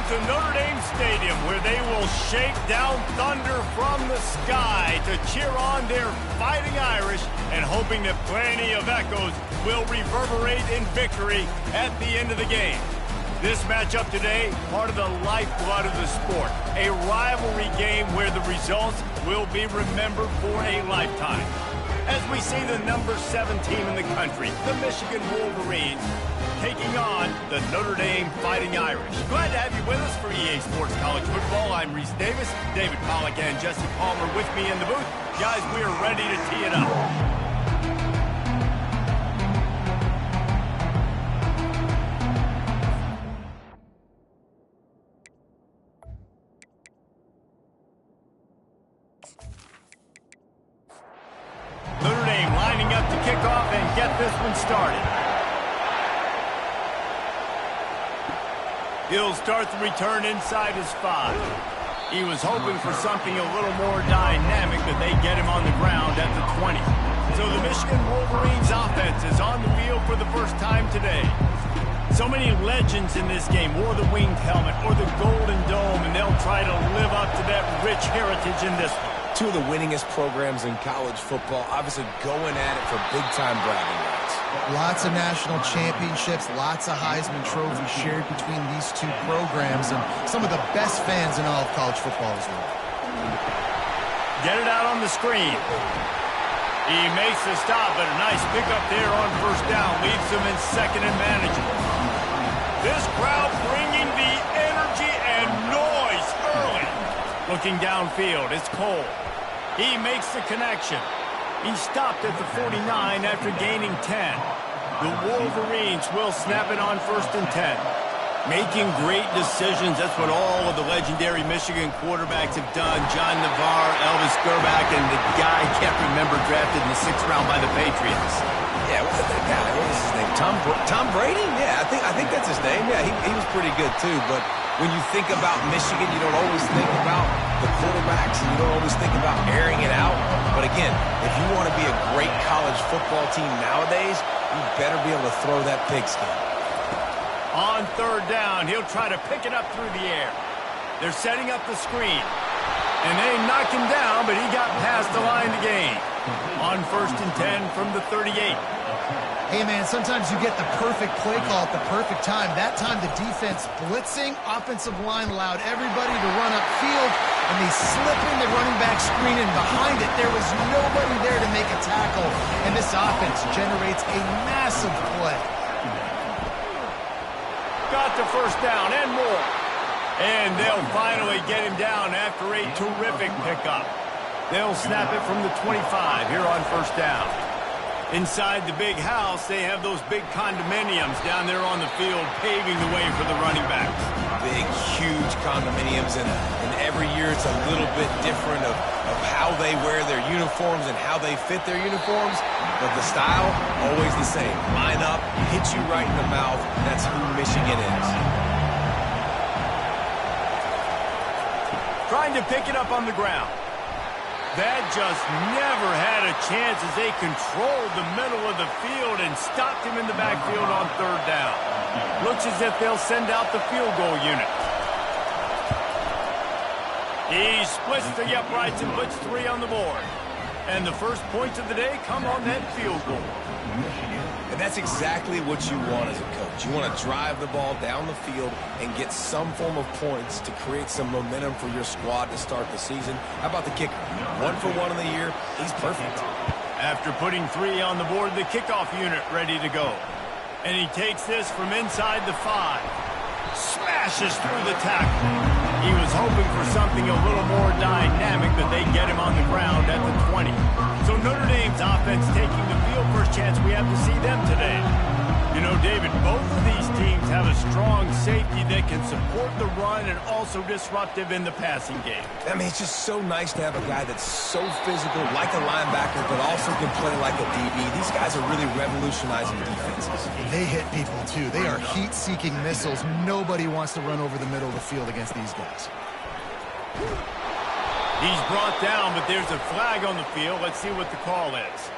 to Notre Dame Stadium, where they will shake down thunder from the sky to cheer on their Fighting Irish, and hoping that plenty of echoes will reverberate in victory at the end of the game. This matchup today, part of the lifeblood of the sport, a rivalry game where the results will be remembered for a lifetime. As we see the number 7 team in the country, the Michigan Wolverines, taking on the Notre Dame Fighting Irish. Glad to have you with us for EA Sports College Football. I'm Reese Davis, David Pollack and Jesse Palmer with me in the booth. Guys, we are ready to tee it up. Notre Dame lining up to kick off and get this one started. He'll start the return inside his 5. He was hoping for something a little more dynamic, but they get him on the ground at the 20. So the Michigan Wolverines offense is on the field for the first time today. So many legends in this game wore the winged helmet or the golden dome, and they'll try to live up to that rich heritage in this one. Two of the winningest programs in college football, obviously going at it for big-time bragging rights. Lots of national championships, lots of Heisman trophies shared between these two programs, and some of the best fans in all of college football as well. Get it out on the screen. He makes the stop, but a nice pickup there on first down. Leaves him in second and manageable. This crowd bringing the energy and noise early. Looking downfield, it's Cole. He makes the connection. He stopped at the 49 after gaining 10. The Wolverines will snap it on first and 10. Making great decisions, that's what all of the legendary Michigan quarterbacks have done. John Navarre, Elvis Gerbach, and the guy I can't remember drafted in the 6th round by the Patriots. Yeah, what was that guy? What was his name? Tom Brady? Yeah, I think that's his name. Yeah, he was pretty good too, but when you think about Michigan, you don't always think about the quarterbacks, and you don't always think about airing it out. But again, if you want to be a great college football team nowadays, you better be able to throw that pigskin. On third down, he'll try to pick it up through the air. They're setting up the screen. And they knock him down, but he got past the line to gain. On first and 10 from the 38. Hey, man, sometimes you get the perfect play call at the perfect time. That time, the defense blitzing, offensive line allowed everybody to run upfield, and they slip in the running back screen, and behind it, there was nobody there to make a tackle, and this offense generates a massive play. Got the first down and more. And they'll finally get him down after a terrific pickup. They'll snap it from the 25 here on first down. Inside the big house, they have those big condominiums down there on the field paving the way for the running backs. Big, huge condominiums, and every year it's a little bit different of how they wear their uniforms and how they fit their uniforms, but the style, always the same. Line up, hit you right in the mouth. That's who Michigan is. Trying to pick it up on the ground. That just never had a chance as they controlled the middle of the field and stopped him in the backfield on third down. Looks as if they'll send out the field goal unit. He splits the uprights and puts 3 on the board. And the first points of the day come on that field goal. And that's exactly what you want as a coach. You want to drive the ball down the field and get some form of points to create some momentum for your squad to start the season. How about the kicker? 1 for 1 in the year. He's perfect. After putting 3 on the board, the kickoff unit ready to go. And he takes this from inside the 5. Smashes through the tackle. He was hoping for something a little more dynamic, but they get him on the ground at the 20. So Notre Dame's offense taking the field. First chance we have to see them today. You know, David, both of these teams have a strong safety that can support the run and also disruptive in the passing game. I mean, it's just so nice to have a guy that's so physical, like a linebacker, but also can play like a DB. These guys are really revolutionizing defenses. They hit people, too. They are heat-seeking missiles. Nobody wants to run over the middle of the field against these guys. He's brought down, but there's a flag on the field. Let's see what the call is.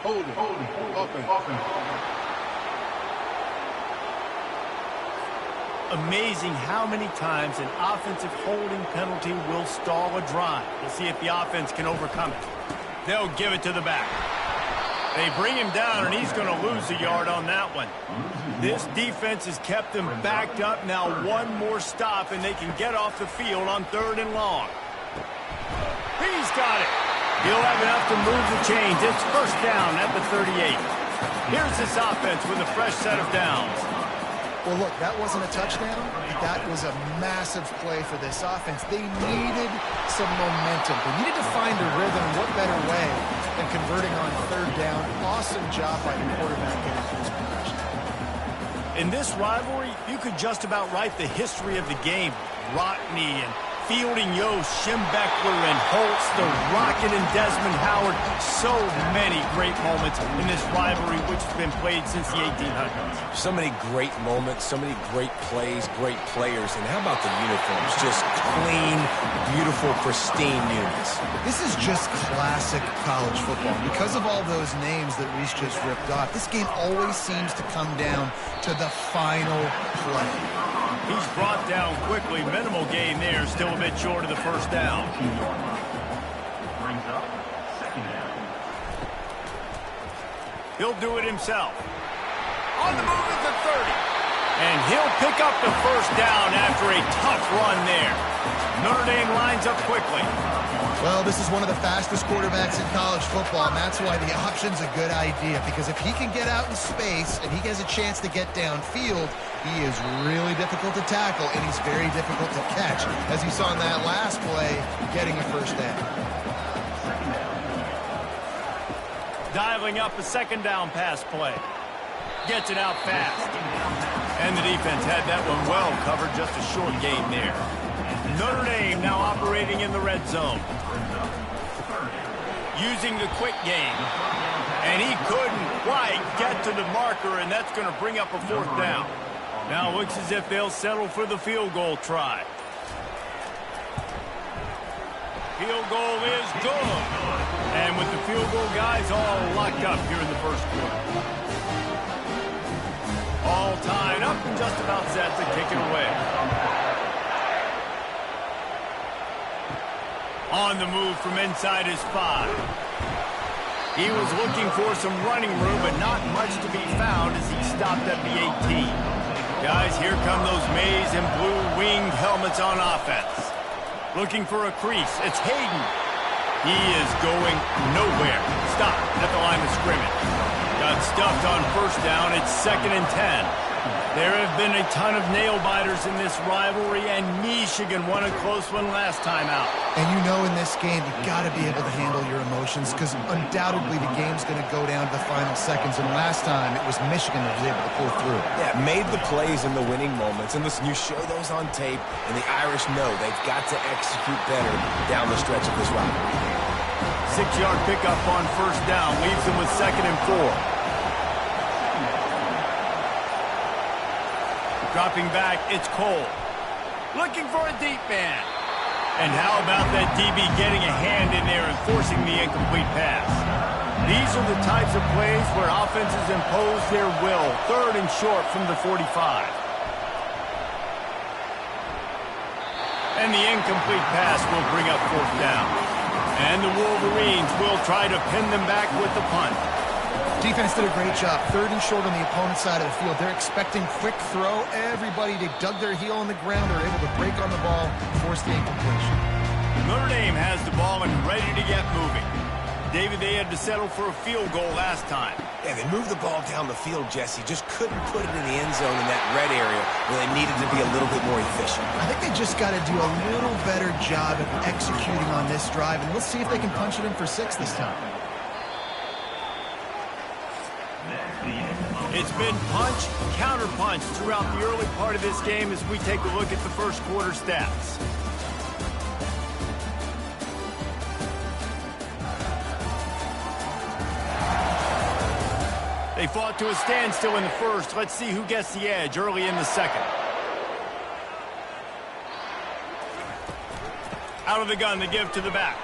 Hold it, offense. Amazing how many times an offensive holding penalty will stall a drive. We'll see if the offense can overcome it. They'll give it to the back. They bring him down, and he's going to lose a yard on that one. This defense has kept them backed up. Now one more stop, and they can get off the field on 3rd and long. He's got it. He'll have enough to move the chains. It's first down at the 38. Here's this offense with a fresh set of downs. Well, look, that wasn't a touchdown, but that was a massive play for this offense. They needed some momentum. They needed to find a rhythm. What better way than converting on 3rd down? Awesome job by the quarterback getting through his progression. In this rivalry, you could just about write the history of the game. Rodney and Fielding Yost, Schembechler and Holtz, the Rocket and Desmond Howard. So many great moments in this rivalry, which has been played since the 1800s. So many great moments, so many great plays, great players. And how about the uniforms? Just clean, beautiful, pristine units. This is just classic college football. Because of all those names that Reese just ripped off, this game always seems to come down to the final play. He's brought down quickly. Minimal gain there. Still a bit short of the first down. He'll do it himself. On the move at the 30. And he'll pick up the first down after a tough run there. Notre Dame lines up quickly. Well, this is one of the fastest quarterbacks in college football, and that's why the option's a good idea, because if he can get out in space and he has a chance to get downfield, he is really difficult to tackle, and he's very difficult to catch, as you saw in that last play, getting a first down. Dialing up a 2nd down pass play. Gets it out fast. And the defense had that one well covered, just a short gain there. Notre Dame now operating in the red zone. Using the quick game. And he couldn't quite get to the marker, and that's going to bring up a 4th down. Now it looks as if they'll settle for the field goal try. Field goal is good. And with the field goal guys all locked up here in the first quarter. All tied up and just about set to kick it away. On the move from inside his 5. He was looking for some running room, but not much to be found as he stopped at the 18. Guys, here come those maize and blue winged helmets on offense. Looking for a crease. It's Hayden. He is going nowhere. Stop at the line of scrimmage. Got stuffed on first down. It's 2nd and 10. There have been a ton of nail-biters in this rivalry, and Michigan won a close one last time out. And you know in this game, you've got to be able to handle your emotions, because undoubtedly the game's going to go down to the final seconds, and last time it was Michigan that was able to pull through. Yeah, made the plays in the winning moments, and listen, you show those on tape, and the Irish know they've got to execute better down the stretch of this rivalry. 6-yard pickup on first down, leaves them with 2nd and 4. Dropping back, it's Cole. Looking for a deep man. And how about that DB getting a hand in there and forcing the incomplete pass? These are the types of plays where offenses impose their will. 3rd and short from the 45. And the incomplete pass will bring up 4th down. And the Wolverines will try to pin them back with the punt. Defense did a great job. 3rd and short on the opponent's side of the field. They're expecting quick throw. Everybody, they dug their heel on the ground. They're able to break on the ball, force the incompletion. Notre Dame has the ball and ready to get moving. David, they had to settle for a field goal last time. Yeah, they moved the ball down the field, Jesse. Just couldn't put it in the end zone in that red area where they needed to be a little bit more efficient. I think they just got to do a little better job of executing on this drive, and let's see if they can punch it in for 6 this time. It's been punch, counter-punch throughout the early part of this game as we take a look at the first quarter stats. They fought to a standstill in the first. Let's see who gets the edge early in the second. Out of the gun, they give to the back.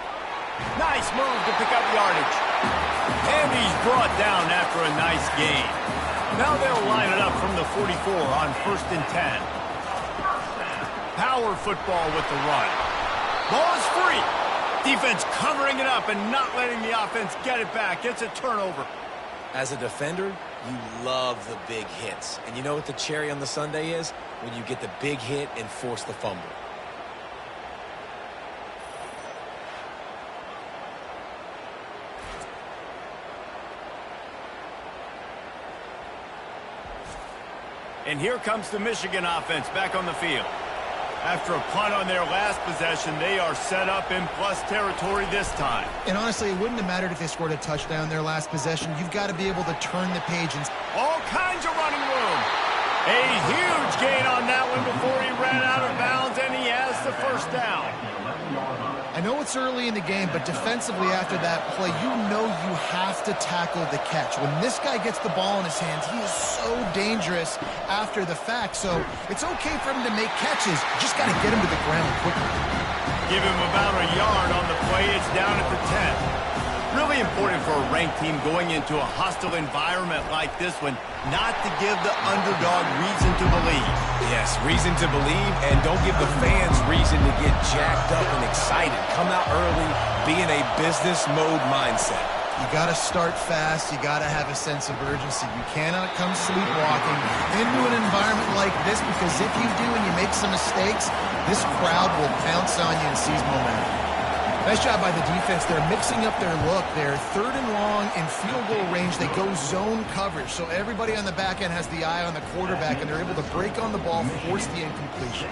Nice move to pick up yardage. And he's brought down after a nice gain. Now they'll line it up from the 44 on 1st and 10. power football with the run. Ball is free. Defense covering it up and not letting the offense get it back. It's a turnover. As a defender, you love the big hits. And you know what the cherry on the sundae is? When you get the big hit and force the fumble. And here comes the Michigan offense back on the field. After a punt on their last possession, they are set up in plus territory this time. And honestly, it wouldn't have mattered if they scored a touchdown their last possession. You've got to be able to turn the page. And all kinds of running room. A huge gain on that one before he ran out of bounds, and he has the first down. I know it's early in the game, but defensively after that play, you know you have to tackle the catch. When this guy gets the ball in his hands, he is so dangerous after the fact. So it's okay for him to make catches. You just got to get him to the ground quickly. Give him about a yard on the play. It's down at the 10. Really important for a ranked team going into a hostile environment like this one, not to give the underdog reason to believe. Yes, reason to believe, and don't give the fans reason to get jacked up and excited. Come out early, be in a business mode mindset. You got to start fast. You got to have a sense of urgency. You cannot come sleepwalking into an environment like this, because if you do and you make some mistakes, this crowd will pounce on you and seize momentum. Nice job by the defense. They're mixing up their look. They're 3rd and long in field goal range. They go zone coverage. So everybody on the back end has the eye on the quarterback, and they're able to break on the ball, force the incompletion.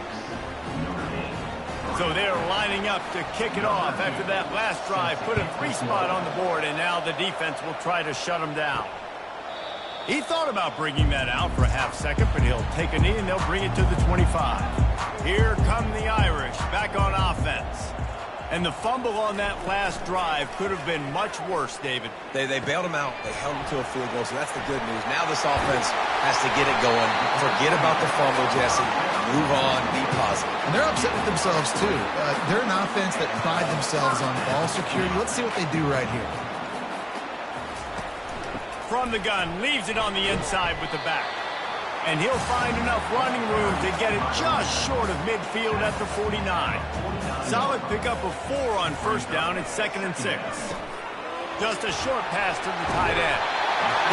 So they're lining up to kick it off after that last drive. Put a 3-spot on the board, and now the defense will try to shut them down. He thought about bringing that out for a half second, but he'll take a knee, and they'll bring it to the 25. Here come the Irish back on offense. And the fumble on that last drive could have been much worse, David. They bailed him out. They held him to a field goal, so that's the good news. Now this offense has to get it going. Forget about the fumble, Jesse. Move on. Be positive. And they're upset with themselves, too. They're an offense that pride themselves on ball security. Let's see what they do right here. From the gun, leaves it on the inside with the back. And he'll find enough running room to get it just short of midfield at the 49. Solid pickup of 4 on first down and 2nd and 6. Just a short pass to the tight end.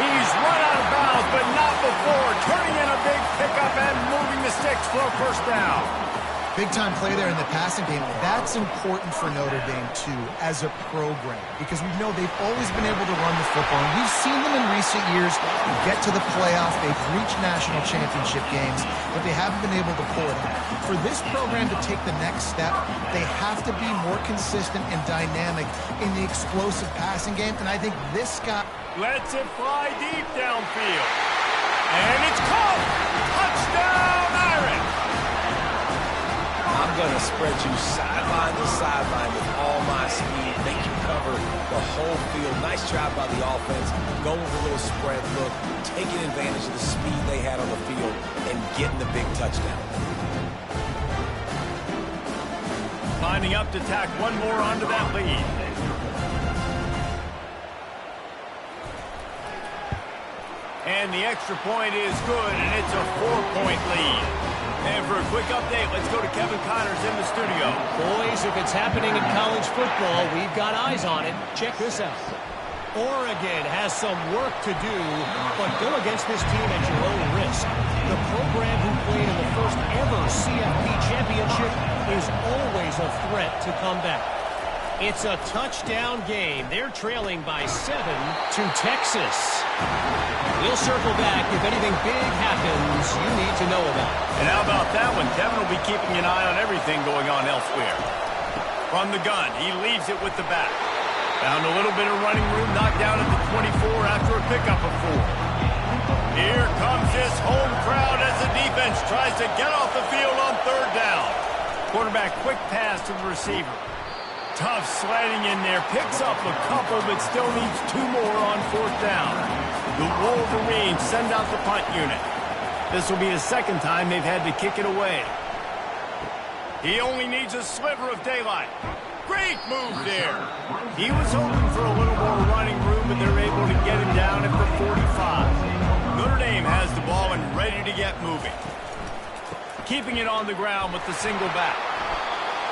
He's run out of bounds, but not before turning in a big pickup and moving the sticks for a first down. Big-time play there in the passing game. That's important for Notre Dame, too, as a program, because we know they've always been able to run the football. And we've seen them in recent years get to the playoff. They've reached national championship games, but they haven't been able to pull it out. For this program to take the next step, they have to be more consistent and dynamic in the explosive passing game, and I think this guy lets it fly deep downfield. And it's caught! Touchdown, Irish! I'm going to spread you sideline to sideline with all my speed, make you cover the whole field. Nice job by the offense, going with a little spread look, taking advantage of the speed they had on the field, and getting the big touchdown. Lining up to tack one more onto that lead. And the extra point is good, and it's a 4-point lead. And for a quick update, let's go to Kevin Connors in the studio. Boys, if it's happening in college football, we've got eyes on it. Check this out. Oregon has some work to do, but go against this team at your own risk. The program who played in the first ever CFP championship is always a threat to come back. It's a touchdown game. They're trailing by 7 to Texas. We'll circle back if anything big happens you need to know about. And how about that one? Kevin will be keeping an eye on everything going on elsewhere. From the gun, he leaves it with the back. Found a little bit of running room, knocked down at the 24 after a pickup of 4. Here comes this home crowd as the defense tries to get off the field on 3rd down. Quarterback quick pass to the receiver. Tough sledding in there, picks up a couple, but still needs 2 more on 4th down. The Wolverines send out the punt unit. This will be the 2nd time they've had to kick it away. He only needs a sliver of daylight. Great move there. He was hoping for a little more running room, but they're able to get him down at the 45. Notre Dame has the ball and ready to get moving. keeping it on the ground with the single back.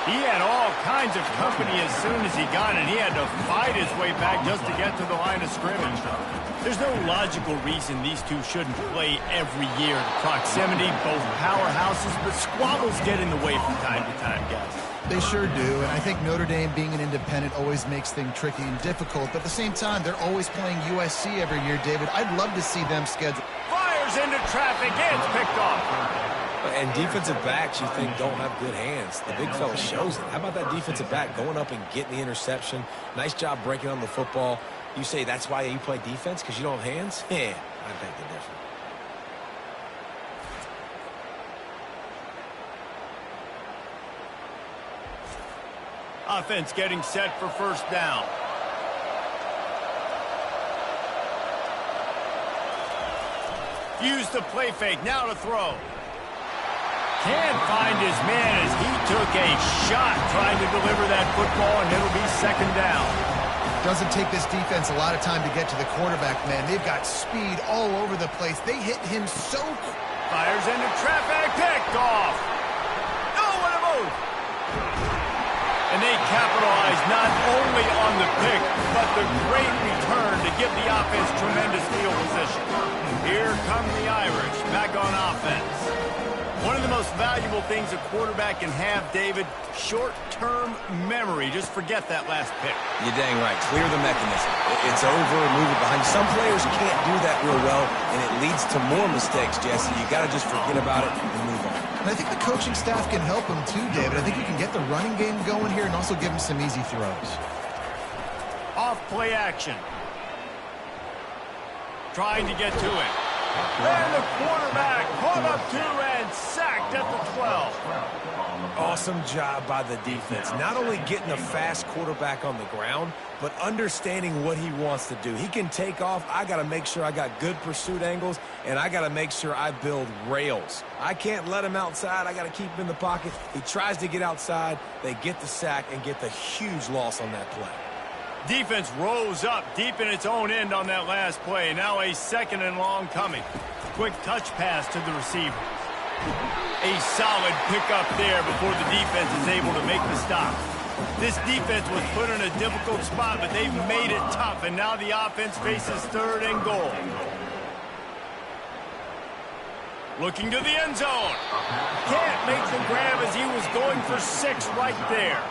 He had all kinds of company as soon as he got it. He had to fight his way back just to get to the line of scrimmage. There's no logical reason these two shouldn't play every year. The proximity, both powerhouses, but squabbles get in the way from time to time, guys. They sure do, and I think Notre Dame being an independent always makes things tricky and difficult, but at the same time, they're always playing USC every year, David. I'd love to see them schedule. Fires into traffic, it's picked off. And defensive backs, you think, don't have good hands. The big fella shows it. How about that defensive back going up and getting the interception? Nice job breaking on the football. You say that's why you play defense, because you don't have hands? Yeah, I beg to differ. Offense getting set for first down. Use the play fake, now to throw. Can't find his man as he took a shot trying to deliver that football, and it'll be second down. Doesn't take this defense a lot of time to get to the quarterback, man. They've got speed all over the place. They hit him so quick. Fires into traffic, picked off. Oh, what a move. And they capitalize not only on the pick, but the great return to give the offense tremendous field position. Here come the Irish back on offense. One of the most valuable things a quarterback can have, David, short-term memory. Just forget that last pick. You're dang right. Clear the mechanism. It's over, move it behind you. Some players can't do that real well, and it leads to more mistakes, Jesse. You got to just forget about it and move on. And I think the coaching staff can help him too, David. I think you can get the running game going here and also give him some easy throws. Off play action. Trying to get to it. And the quarterback caught up to and sacked at the 12. Awesome job by the defense. Not only getting a fast quarterback on the ground, but understanding what he wants to do. He can take off. I got to make sure I got good pursuit angles, and I got to make sure I build rails. I can't let him outside. I got to keep him in the pocket. He tries to get outside. They get the sack and get the huge loss on that play. Defense rose up deep in its own end on that last play. Now a second and long coming. Quick touch pass to the receiver. A solid pickup there before the defense is able to make the stop. This defense was put in a difficult spot, but they've made it tough, and now the offense faces third and goal. Looking to the end zone. Can't make the grab as he was going for 6 right there.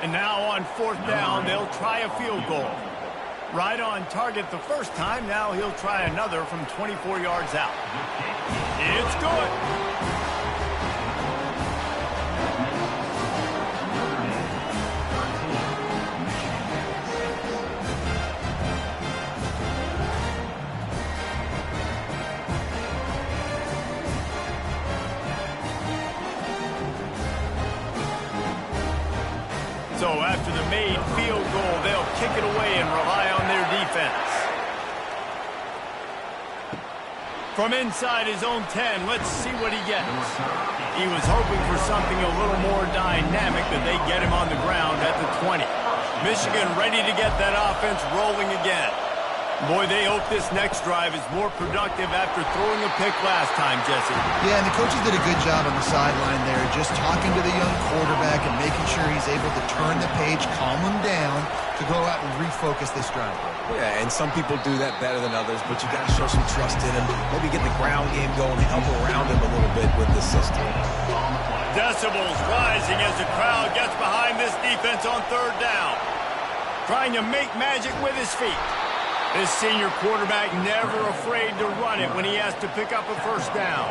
And now on fourth down, they'll try a field goal. Right on target the first time. Now he'll try another from 24 yards out. It's good. So after the made field goal, they'll kick it away and rely on their defense. From inside his own 10, let's see what he gets. He was hoping for something a little more dynamic, but they get him on the ground at the 20. Michigan ready to get that offense rolling again. Boy, they hope this next drive is more productive after throwing a pick last time, Jesse. Yeah, and the coaches did a good job on the sideline there, just talking to the young quarterback and making sure he's able to turn the page, calm him down, to go out and refocus this drive. Yeah, and some people do that better than others, but you got to show some trust in him. Maybe get the ground game going, help around him a little bit with the system. Decibels rising as the crowd gets behind this defense on third down. Trying to make magic with his feet. This senior quarterback never afraid to run it when he has to pick up a first down.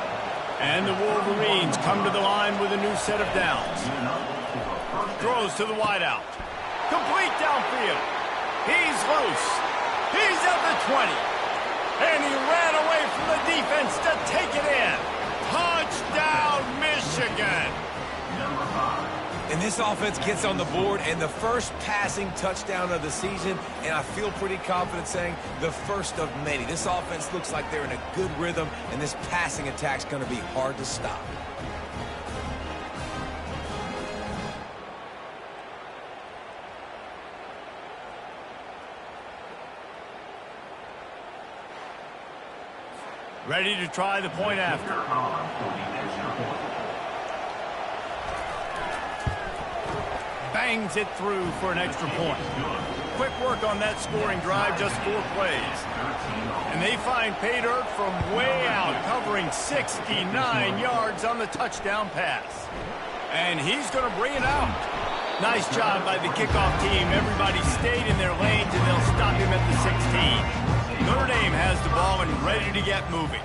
And the Wolverines come to the line with a new set of downs. Throws to the wideout. Complete downfield. He's loose. He's at the 20. And he ran away from the defense to take it in. Touchdown, Michigan. And this offense gets on the board, and the first passing touchdown of the season, and I feel pretty confident saying the first of many. This offense looks like they're in a good rhythm, and this passing attack's going to be hard to stop. Ready to try the point after. bangs it through for an extra point. Quick work on that scoring drive, just 4 plays. And they find pay dirt from way out, covering 69 yards on the touchdown pass. And he's going to bring it out. Nice job by the kickoff team. Everybody stayed in their lanes, and they'll stop him at the 16. Notre Dame has the ball and ready to get moving.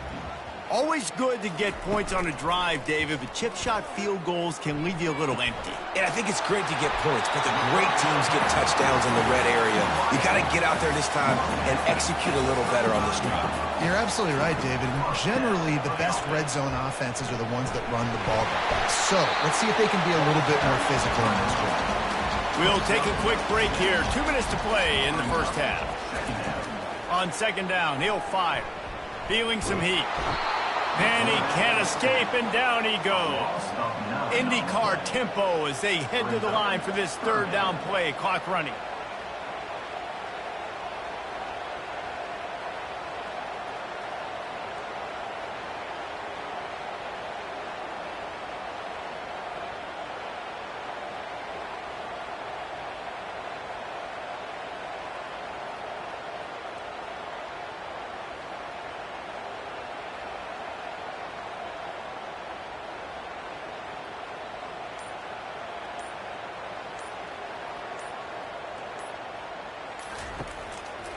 Always good to get points on a drive, David, but chip shot field goals can leave you a little empty. And I think it's great to get points, but the great teams get touchdowns in the red area. You got to get out there this time and execute a little better on this drive. You're absolutely right, David. Generally, the best red zone offenses are the ones that run the ball the best. So let's see if they can be a little bit more physical in this drive. We'll take a quick break here. 2 minutes to play in the first half. On second down, he'll fire. Feeling some heat. And he can't escape, and down he goes. IndyCar tempo as they head to the line for this third down play. Clock running.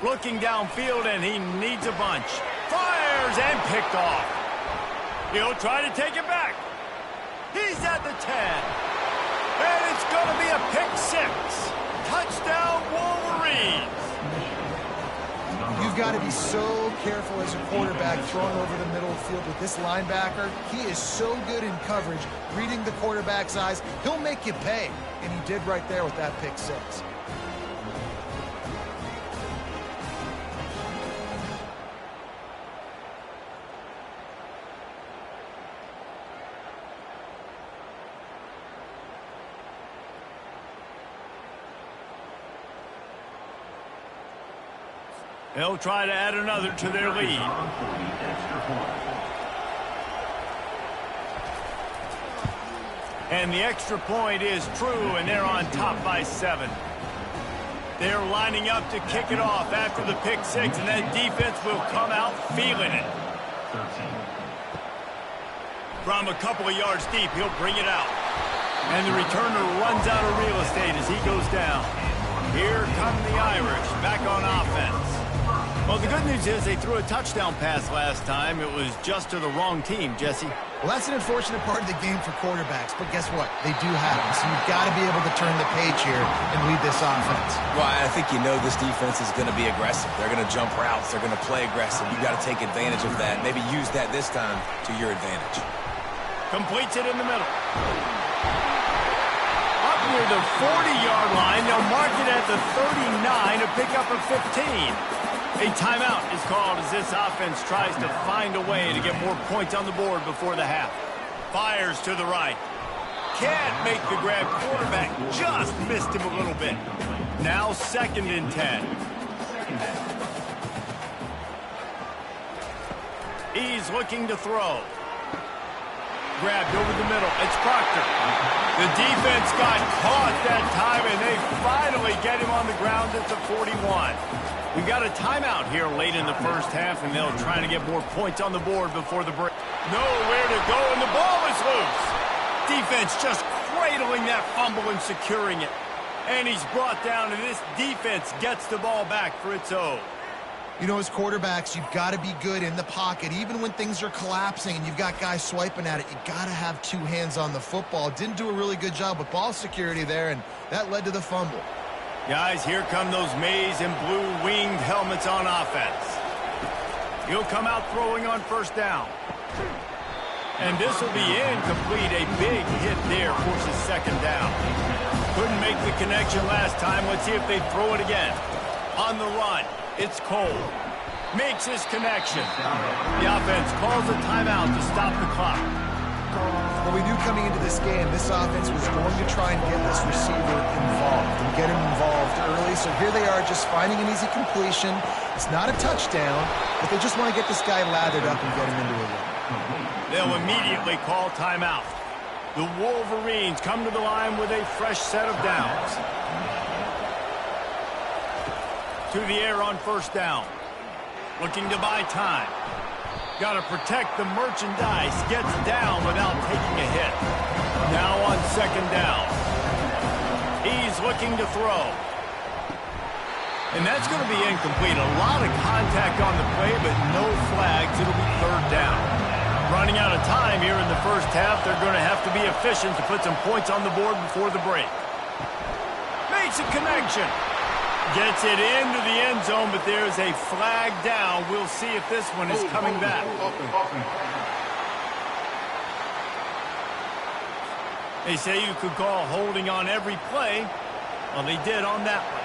Looking downfield, and he needs a bunch. Fires and picked off. He'll try to take it back. He's at the 10. And it's going to be a pick 6. Touchdown, Wolverines. You've got to be so careful as a quarterback throwing over the middle of the field with this linebacker. He is so good in coverage, reading the quarterback's eyes. He'll make you pay, and he did right there with that pick 6. They'll try to add another to their lead. And the extra point is true, and they're on top by 7. They're lining up to kick it off after the pick 6, and that defense will come out feeling it. From a couple of yards deep, he'll bring it out. And the returner runs out of real estate as he goes down. Here come the Irish back on offense. Well, the good news is they threw a touchdown pass last time. It was just to the wrong team, Jesse. Well, that's an unfortunate part of the game for quarterbacks, but guess what? They do have them, so you've got to be able to turn the page here and lead this offense. Well, I think you know this defense is going to be aggressive. They're going to jump routes. They're going to play aggressive. You've got to take advantage of that. Maybe use that this time to your advantage. Completes it in the middle. Up near the 40-yard line. They'll mark it at the 39 to pick up a 15. A timeout is called as this offense tries to find a way to get more points on the board before the half. Fires to the right. Can't make the grab. Quarterback just missed him a little bit. Now 2nd and 10. He's looking to throw. Grabbed over the middle. It's Proctor. The defense got caught that time, and they finally get him on the ground at the 41. We got a timeout here late in the first half, and they'll try to get more points on the board before the break. Nowhere to go, and the ball is loose. Defense just cradling that fumble and securing it. And he's brought down, and this defense gets the ball back for its own. You know, as quarterbacks, you've got to be good in the pocket. Even when things are collapsing and you've got guys swiping at it, you got to have 2 hands on the football. Didn't do a really good job with ball security there, and that led to the fumble. Guys, here come those maize and blue winged helmets on offense. He'll come out throwing on first down. And this will be incomplete. A big hit there forces 2nd down. Couldn't make the connection last time. Let's see if they throw it again. On the run, it's Cole. Makes his connection. The offense calls a timeout to stop the clock. Well, we knew coming into this game, this offense was going to try and get this receiver involved and get him involved early. So here they are just finding an easy completion. It's not a touchdown, but they just want to get this guy lathered up and get him into a run. They'll immediately call timeout. The Wolverines come to the line with a fresh set of downs. To the air on first down. Looking to buy time. Got to protect the merchandise. Gets down without taking a hit. Now on second down. He's looking to throw. And that's going to be incomplete. A lot of contact on the play, but no flags. It'll be third down. Running out of time here in the first half. They're going to have to be efficient to put some points on the board before the break. Makes a connection. Gets it into the end zone, but there's a flag down. We'll see if this one is coming back. They say you could call holding on every play. Well, they did on that one.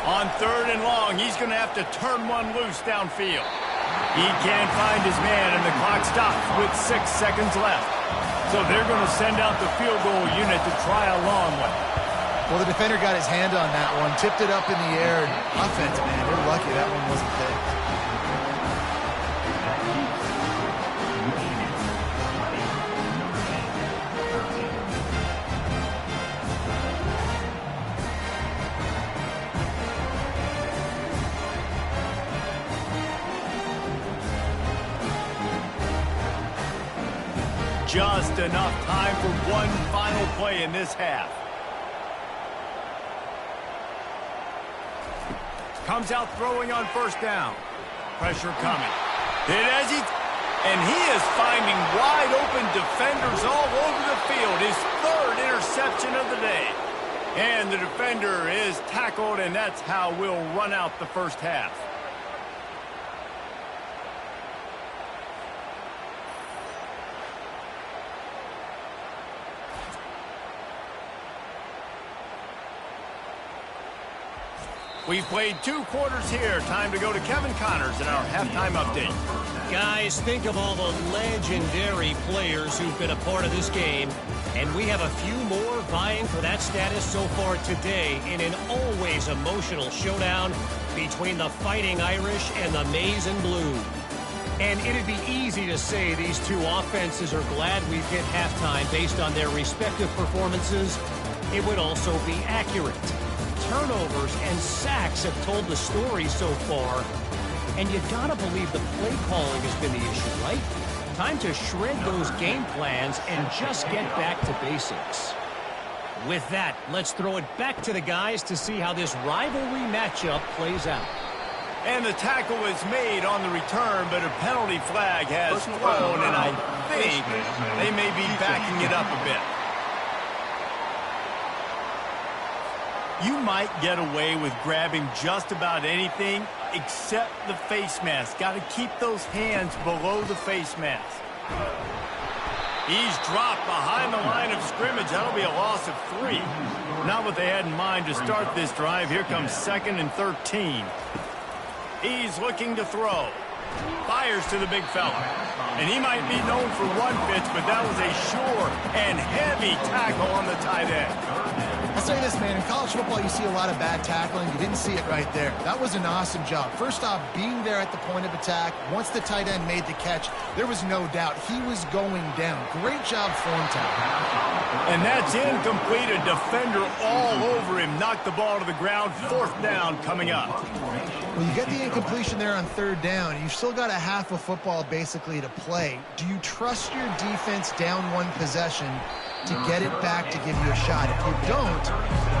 On third and long, he's going to have to turn one loose downfield. He can't find his man, and the clock stops with 6 seconds left. So they're going to send out the field goal unit to try a long one. Well, the defender got his hand on that one, tipped it up in the air. Offense, man, they're lucky that one wasn't picked. Just enough time for one final play in this half. Comes out throwing on first down. Pressure coming. And he is finding wide open defenders all over the field. His third interception of the day. And the defender is tackled, and that's how we'll run out the first half. We've played 2 quarters here. Time to go to Kevin Connors in our halftime update. Guys, think of all the legendary players who've been a part of this game. And we have a few more vying for that status so far today in an always emotional showdown between the Fighting Irish and the Maize and Blue. And it'd be easy to say these two offenses are glad we've hit halftime based on their respective performances. It would also be accurate. Turnovers and sacks have told the story so far. And you gotta believe the play calling has been the issue, right? Time to shred those game plans and just get back to basics. With that, let's throw it back to the guys to see how this rivalry matchup plays out. And the tackle is made on the return, but a penalty flag has thrown, and I think they may be backing it up a bit. You might get away with grabbing just about anything except the face mask. Got to keep those hands below the face mask. He's dropped behind the line of scrimmage. That'll be a loss of 3. Not what they had in mind to start this drive. Here comes 2nd and 13. He's looking to throw. Fires to the big fella. And he might be known for one pitch, but that was a sure and heavy tackle on the tight end. I'll say this, man. In college football, you see a lot of bad tackling. You didn't see it right there. That was an awesome job. First off, being there at the point of attack. Once the tight end made the catch, there was no doubt he was going down. Great job form tackle. And that's incomplete. A defender all over him. Knocked the ball to the ground. 4th down coming up. Well, you get the incompletion there on 3rd down. You've still got a half of football basically to play. Do you trust your defense down 1 possession to get it back to give you a shot? If you don't,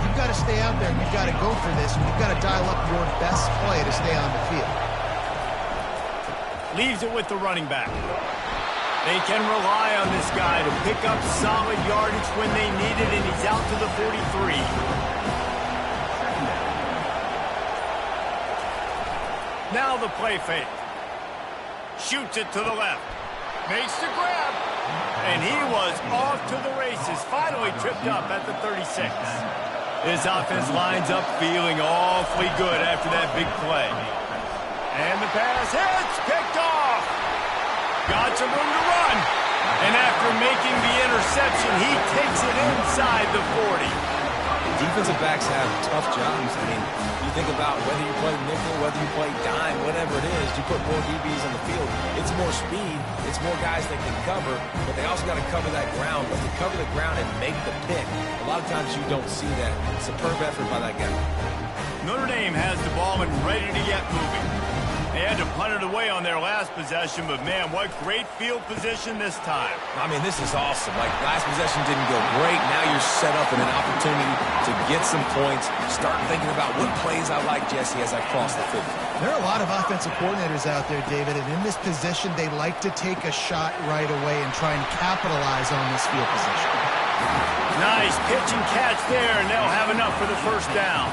you've got to stay out there and you've got to go for this. And you've got to dial up your best play to stay on the field. Leaves it with the running back. They can rely on this guy to pick up solid yardage when they need it, and he's out to the 43. Now the play fake. Shoots it to the left. Makes the grab. And he was off to the races. Finally tripped up at the 36. This offense lines up feeling awfully good after that big play. And the pass hits. Picked off. Got some room to run. And after making the interception, he takes it inside the 40. defensive backs have tough jobs. I mean, you think about whether you play nickel, whether you play dime, whatever it is, you put more DBs on the field. It's more speed. It's more guys that can cover, but they also got to cover that ground. But to cover the ground and make the pick, a lot of times you don't see that. Superb effort by that guy. Notre Dame has the ball and ready to get moving. They had to punt it away on their last possession, but man, what great field position this time. I mean, this is awesome. Like, last possession didn't go great. Now you're set up in an opportunity to get some points. Start thinking about what plays I like, Jesse, as I cross the field. There are a lot of offensive coordinators out there, David, and in this position, they like to take a shot right away and try and capitalize on this field position. Nice pitch and catch there, and they'll have enough for the first down.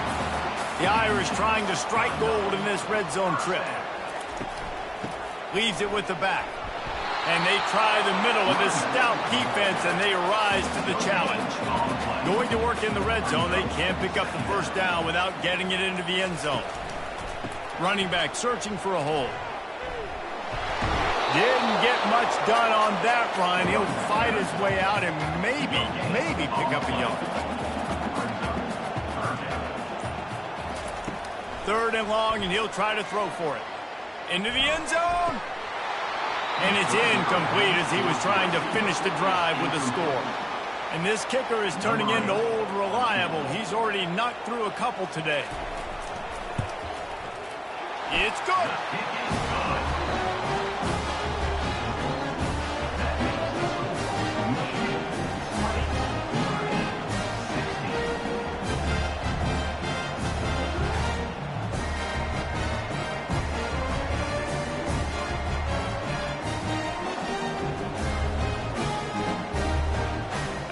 The Irish trying to strike gold in this red zone trip. Leaves it with the back. And they try the middle of this stout defense, and they rise to the challenge. Going to work in the red zone, they can't pick up the first down without getting it into the end zone. Running back searching for a hole. Didn't get much done on that run. He'll fight his way out and maybe pick up a yard. Third and long, and he'll try to throw for it. Into the end zone. And it's incomplete as he was trying to finish the drive with a score. And this kicker is turning into old reliable. He's already knocked through a couple today. It's good.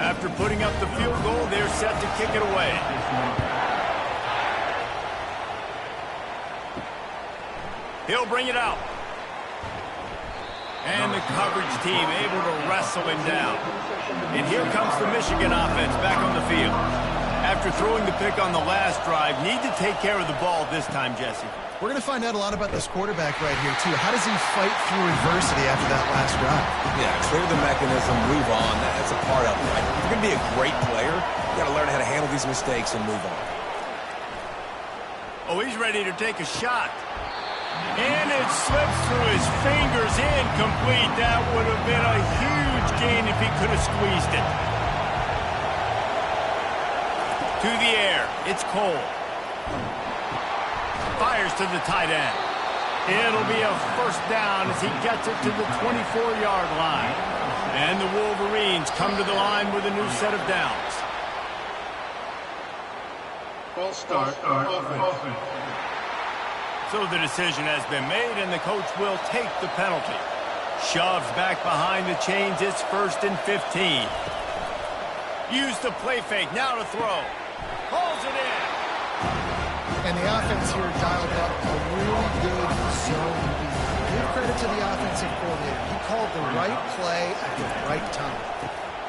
After putting up the field goal, they're set to kick it away. He'll bring it out. And the coverage team able to wrestle him down. And here comes the Michigan offense back on the field. After throwing the pick on the last drive, need to take care of the ball this time, Jesse. We're going to find out a lot about this quarterback right here, too. How does he fight through adversity after that last drive? Yeah, clear the mechanism, move on. That's a part of it, right? If you're going to be a great player, you got to learn how to handle these mistakes and move on. Oh, he's ready to take a shot. And it slips through his fingers, incomplete. That would have been a huge gain if he could have squeezed it. To the air, it's Cole. Fires to the tight end. It'll be a first down as he gets it to the 24-yard line. And the Wolverines come to the line with a new set of downs. False start, offense. So the decision has been made, and the coach will take the penalty. Shoves back behind the chains. It's 1st and 15. Use the play fake. Now to throw. Pulls it in. And the offense here dialed up a really good zone beat. Give credit to the offensive coordinator. He called the right play at the right time.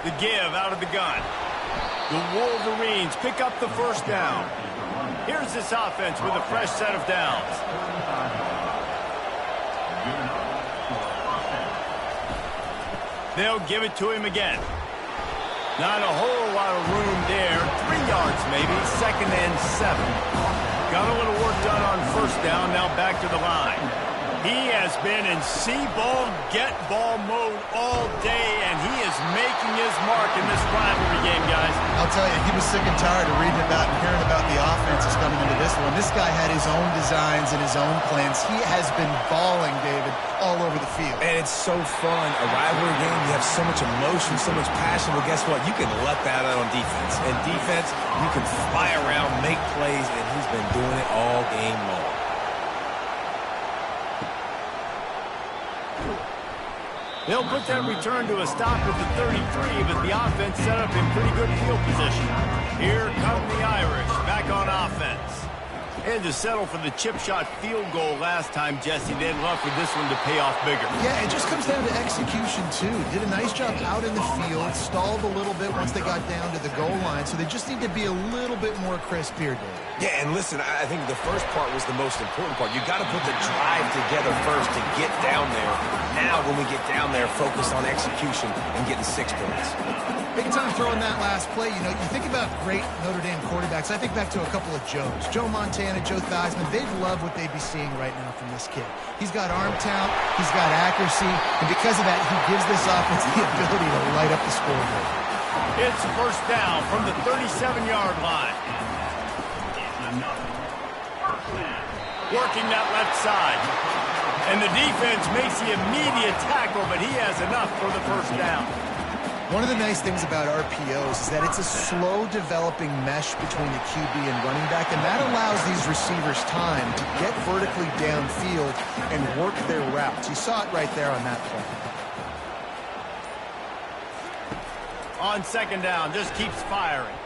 The give out of the gun. The Wolverines pick up the first down. Here's this offense with a fresh set of downs. They'll give it to him again. Not a whole lot of room there. 3 yards maybe. 2nd and 7. Got a little work done on first down. Now back to the line. He has been in see-ball, get-ball mode all day, and he is making his mark in this rivalry game, guys. I'll tell you, he was sick and tired of reading about and hearing about the offenses coming into this one. This guy had his own designs and his own plans. He has been balling, David, all over the field. And it's so fun. A rivalry game, you have so much emotion, so much passion. Well, guess what? You can let that out on defense. And defense, you can fly around, make plays, and he's been doing it all game long. They'll put that return to a stop at the 33, but the offense set up in pretty good field position. Here come the Irish, back on offense. Had to settle for the chip shot field goal last time, Jesse. They'd love for this one to pay off bigger. Yeah, it just comes down to execution, too. Did a nice job out in the field, stalled a little bit once they got down to the goal line, so they just need to be a little bit more crisp here, David. Yeah, and listen, I think the first part was the most important part. You got to put the drive together first to get down there. Now, when we get down there, focus on execution and getting 6 points. Big time throwing that last play. You know, you think about great Notre Dame quarterbacks. I think back to a couple of Joes. Joe Montana, Joe Theismann. They'd love what they'd be seeing right now from this kid. He's got arm talent. He's got accuracy. And because of that, he gives this offense the ability to light up the scoreboard. It's first down from the 37-yard line. Working that left side. And the defense makes the immediate tackle, but he has enough for the first down. One of the nice things about RPOs is that it's a slow-developing mesh between the QB and running back, and that allows these receivers time to get vertically downfield and work their routes. You saw it right there on that play. On second down, just keeps firing.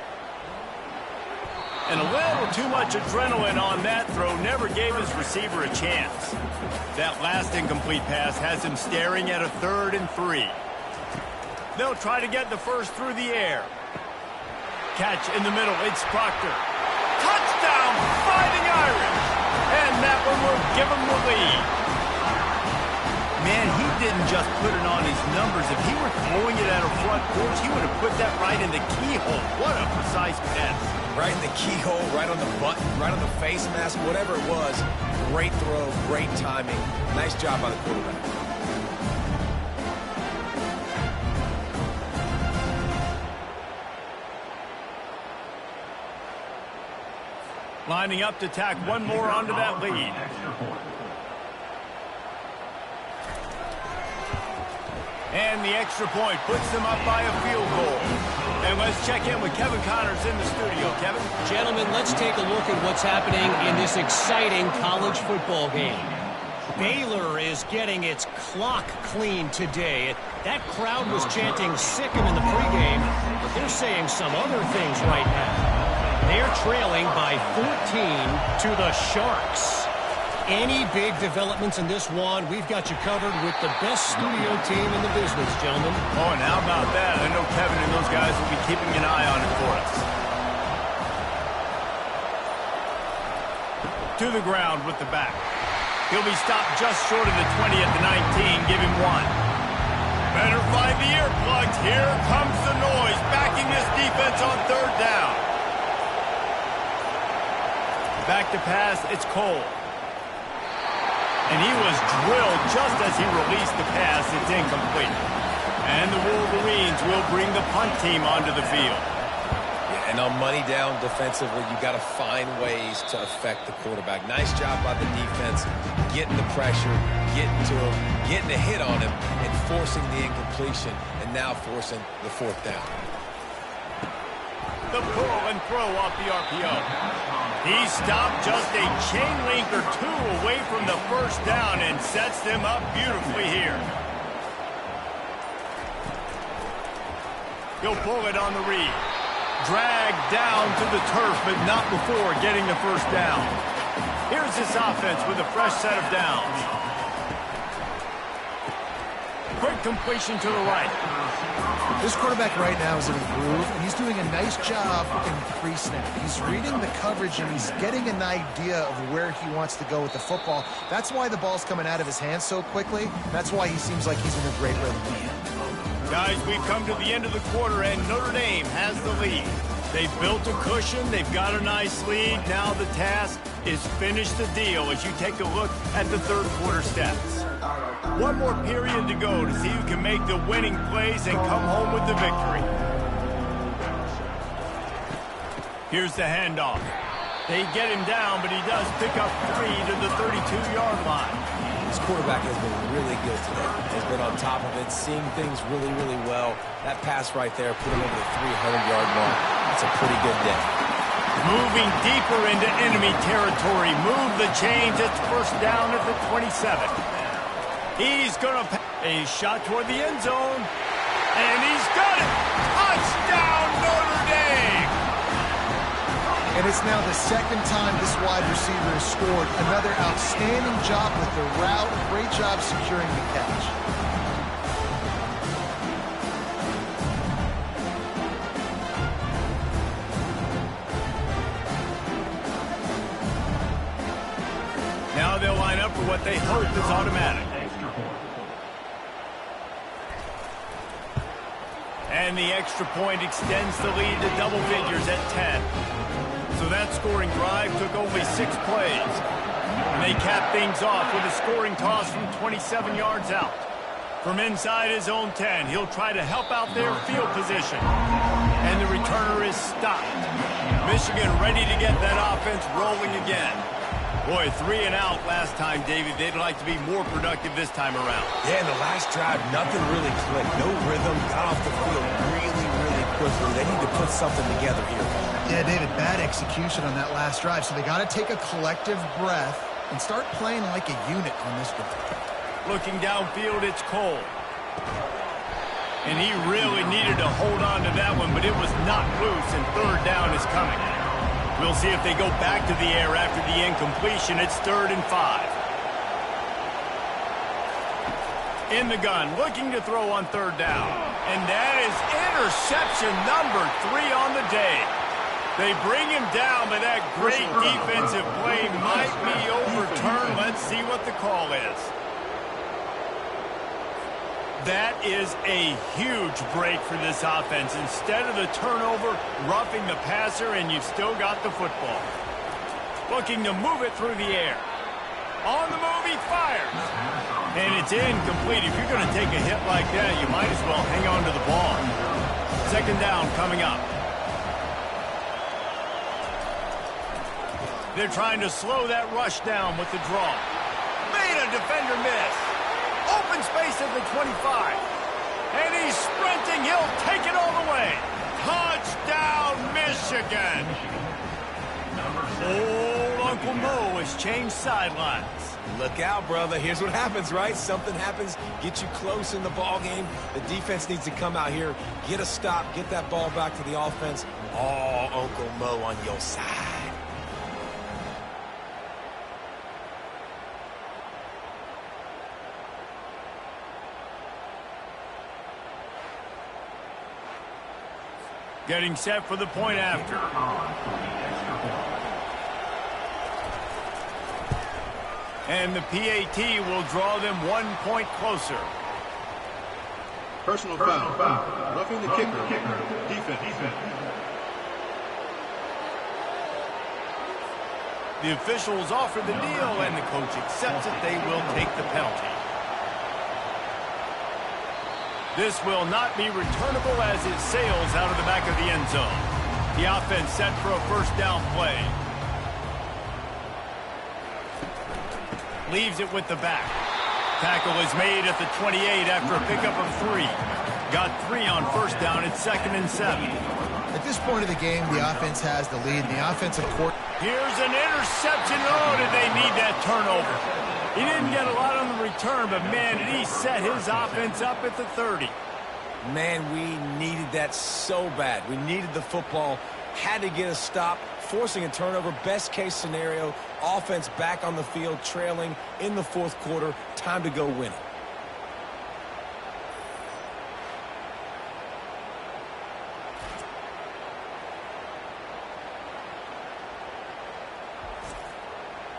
And a little too much adrenaline on that throw never gave his receiver a chance. That last incomplete pass has him staring at a 3rd and 3. They'll try to get the first through the air. Catch in the middle, it's Proctor. Touchdown, Fighting Irish! And that one will give him the lead. Man, he didn't just put it on his numbers. If he were throwing it at a front porch, he would have put that right in the keyhole. What a precise pass. Right in the keyhole, right on the button, right on the face mask, whatever it was. Great throw, great timing. Nice job by the quarterback. Lining up to tack one more onto that lead. And the extra point puts them up by a field goal. And let's check in with Kevin Connors in the studio. Kevin? Gentlemen, let's take a look at what's happening in this exciting college football game. Baylor is getting its clock cleaned today. That crowd was chanting "sick 'em" in the pregame, but they're saying some other things right now. They're trailing by 14 to the Sharks. Any big developments in this one, we've got you covered with the best studio team in the business, gentlemen. Oh, and how about that? I know Kevin and those guys will be keeping an eye on it for us. To the ground with the back. He'll be stopped just short of the 20 at the 19. Give him 1. Better find the earplugs. Here comes the noise, backing this defense on 3rd down. Back to pass, it's Cole. And he was drilled just as he released the pass. It's incomplete. And the Wolverines will bring the punt team onto the field. Yeah, and on money down defensively, you got to find ways to affect the quarterback. Nice job by the defense, getting the pressure, getting to him, getting a hit on him, and forcing the incompletion, and now forcing the 4th down. The pull and throw off the RPO. He stopped just a chain link or 2 away from the first down and sets them up beautifully here. He'll pull it on the read. Dragged down to the turf, but not before getting the first down. Here's this offense with a fresh set of downs. Quick completion to the right. This quarterback right now is in a groove, and he's doing a nice job in pre-snap. He's reading the coverage, and he's getting an idea of where he wants to go with the football. That's why the ball's coming out of his hands so quickly. That's why he seems like he's in a great rhythm. Guys, we've come to the end of the quarter, and Notre Dame has the lead. They've built a cushion. They've got a nice lead. Now the task is finish the deal as you take a look at the 3rd quarter stats. One more period to go to see who can make the winning plays and come home with the victory. Here's the handoff. They get him down, but he does pick up 3 to the 32-yard line. This quarterback has been really good today. Has been on top of it, seeing things really, really well. That pass right there put him over the 300-yard mark. That's a pretty good day. Moving deeper into enemy territory. Move the chains. It's first down at the 27. He's going to a shot toward the end zone. And he's got it. Touchdown, Notre Dame. And it's now the 2nd time this wide receiver has scored. Another outstanding job with the route. Great job securing the catch. Now they'll line up for what they hope is automatic. And the extra point extends the lead to double figures at 10. So that scoring drive took only 6 plays. And they cap things off with a scoring toss from 27 yards out. From inside his own 10, he'll try to help out their field position. And the returner is stopped. Michigan ready to get that offense rolling again. Boy, 3 and out last time, David. They'd like to be more productive this time around. Yeah, in the last drive, nothing really clicked. No rhythm, got off the field really, really quickly. They need to put something together here. Yeah, David, bad execution on that last drive. So they got to take a collective breath and start playing like a unit on this drive. Looking downfield, it's Cole. And he really needed to hold on to that one, but it was not loose, and third down is coming. We'll see if they go back to the air after the incompletion. It's 3rd and 5. In the gun, looking to throw on 3rd down. And that is interception number 3 on the day. They bring him down, but that great defensive play might be overturned. Let's see what the call is. That is a huge break for this offense. Instead of the turnover, roughing the passer, and you've still got the football. Looking to move it through the air. On the move, he fires. And it's incomplete. If you're going to take a hit like that, you might as well hang on to the ball. 2nd down coming up. They're trying to slow that rush down with the draw. Made a defender miss. Open space at the 25. And he's sprinting. He'll take it all the way. Touchdown, Michigan. Old Uncle Mo has changed sidelines. Look out, brother. Here's what happens, right? Something happens, get you close in the ball game. The defense needs to come out here, get a stop, get that ball back to the offense. Oh, Uncle Mo on your side. Getting set for the point after. And the PAT will draw them 1 point closer. Personal foul. Roughing the kicker. Defense. The officials offer the deal, and the coach accepts it. They will take the penalty. This will not be returnable as it sails out of the back of the end zone. The offense set for a 1st down play. Leaves it with the back. Tackle is made at the 28 after a pickup of 3. Got 3 on 1st down. It's 2nd and 7. At this point of the game, the offense has the lead. The offensive court. Here's an interception. Oh, did they need that turnover? He didn't get a lot on the return, but, man, did he set his offense up at the 30. Man, we needed that so bad. We needed the football, had to get a stop, forcing a turnover. Best case scenario, offense back on the field, trailing in the 4th quarter. Time to go win it.